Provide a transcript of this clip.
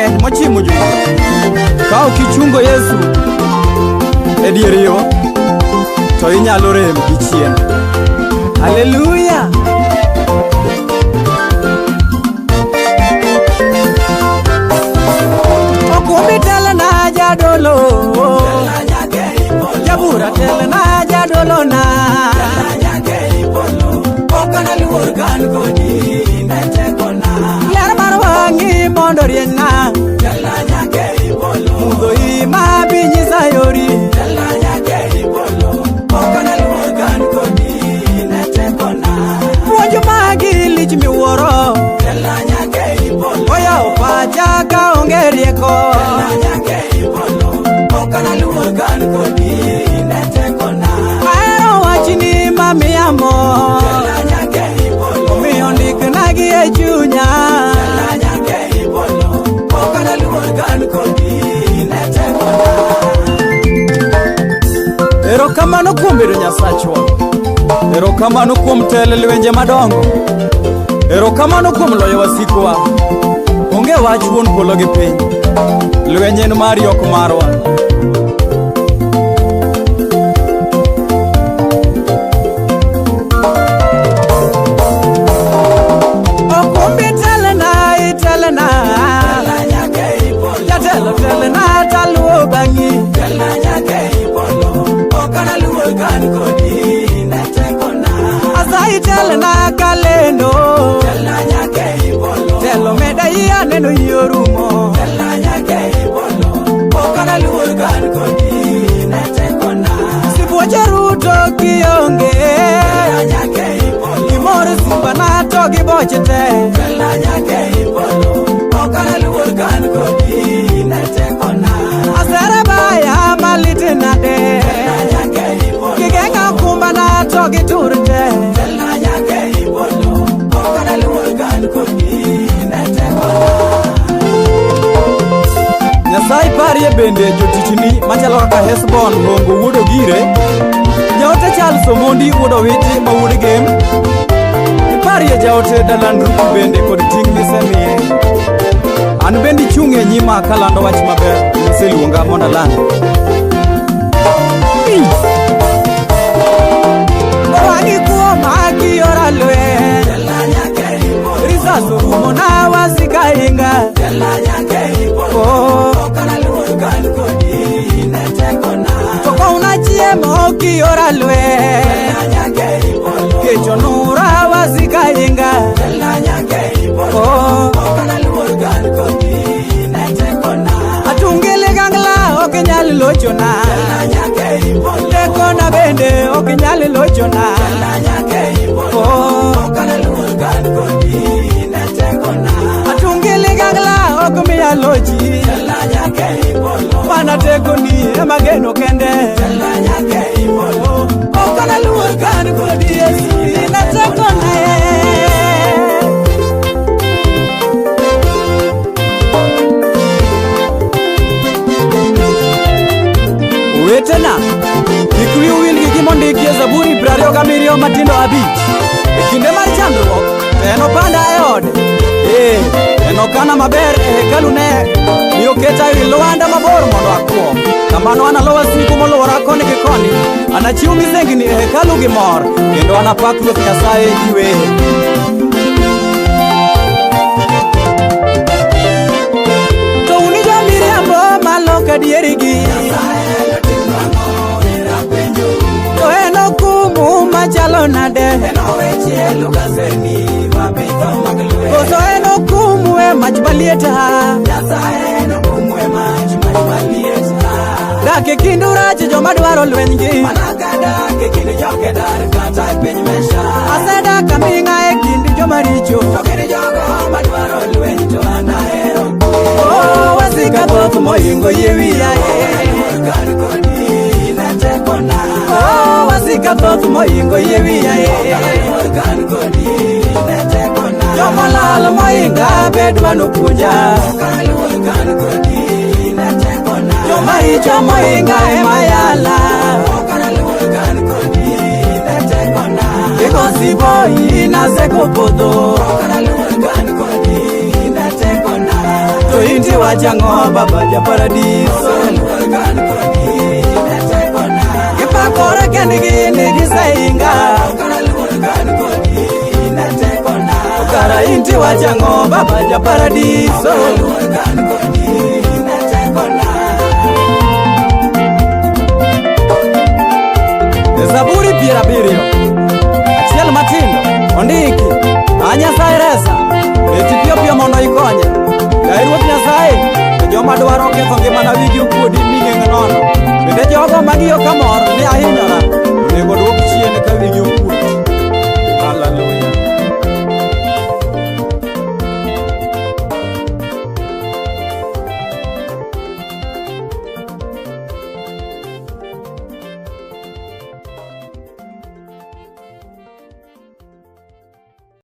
mang'eny mochimo jo. Ka ok ichungo Yesu e dier yo, to inyalo rem gi chien. Haleluya. Okumbi telna jadolo, jabura telna jadolo na, okana luor gan kodi netekona. Ler mar wangi mondo riena, mudo ima binyisa yori, okana luor gan kodi netekona. Puonjo magi lich miwuoro, oya opacha ka onge rieko, okana luor gan kodi netekona. Ahero wachni mamiyamo, omiyo ndiknagi e chunya, okana luor gan kodi netekona. Erokamano kuom bedo Nyasachwa, erokamano kuom telo lwenje madongo, erokamano kuom loyo wasikwa. Onge wach wuon polo gi piny, lwenje en mari ok marwa. Okumbi telna itelna, jatelo telna taluo bang'i, okana luor gan kodi netekona. Asai telna kalendo, telo meda iya neno yorumo, okana luor gan kodi netekona. Sibuoche ruto kionge, imor simba na to gi boche te, okana luor gan kodi netekona. Asere baya malite nade, kigenga kumba na to gi turte, okana luor gan kodi netekona. Nyasaye parie bende jotichni machalo kaka Hesbon Hongo wuodo gire, jaote Charles Omondi wuodo witi ma wuod game, parie jaote Dalan Ruku bende kod ting' misemiye. An bende chung'e nyima kalando wach maber miseluonga mondo aland. Owangi kuoma kiora lwe, risaso rumo na wasika inga, toko una chiemo kiora lwe, kecho nura wasika inga, atungile gangla okinyal lochona, tekona bende okinyal lochona, atungile gangla okinyal lochi, mana tekoni emageno kende, okana luor gan kodi Yesu netekona. Wetena, ikwi wil gi gimondiki e Zaburi 27 matindo 5. E kinde mar chandruok, en opanda e ode. En okana maber e hekalu ne, mi oketa ewi lwanda mabor mondo akwom. Kamano analo wasigu molwora koni gi koni, anachiw misengni e hekalu gi mor, kendo anapak Ruoth Nyasaye gi wer. To uni jo-miriambo maloka dierigi, to en okumu machalo nade, koso en okumu e mach malieta, dak e kind urach joma dwaro lwenygi, asedak aming'a e kind joma richo, wasika thoth mohingo yie wiya, wasika thoth mohingo yie wiya, joma lal mohinga bedwa nopuonja, joma richo mohinga ema yala, Because boy naseko podho to inti inti wajang'o baba ja paradiso Gipakore kendgi nigisainga Kara inti wajang'o baba ja paradiso Zaburi 70 achiel matindo ondiki Nyasaye resa eti piyo mondo ikonye Jai Ruoth Nyasaye joma dwaro ketho ngimana wigi okuodi ming'eng' nono bende jogo magiyo kamor ni ahinyora onego duok chien ka wigi okuodi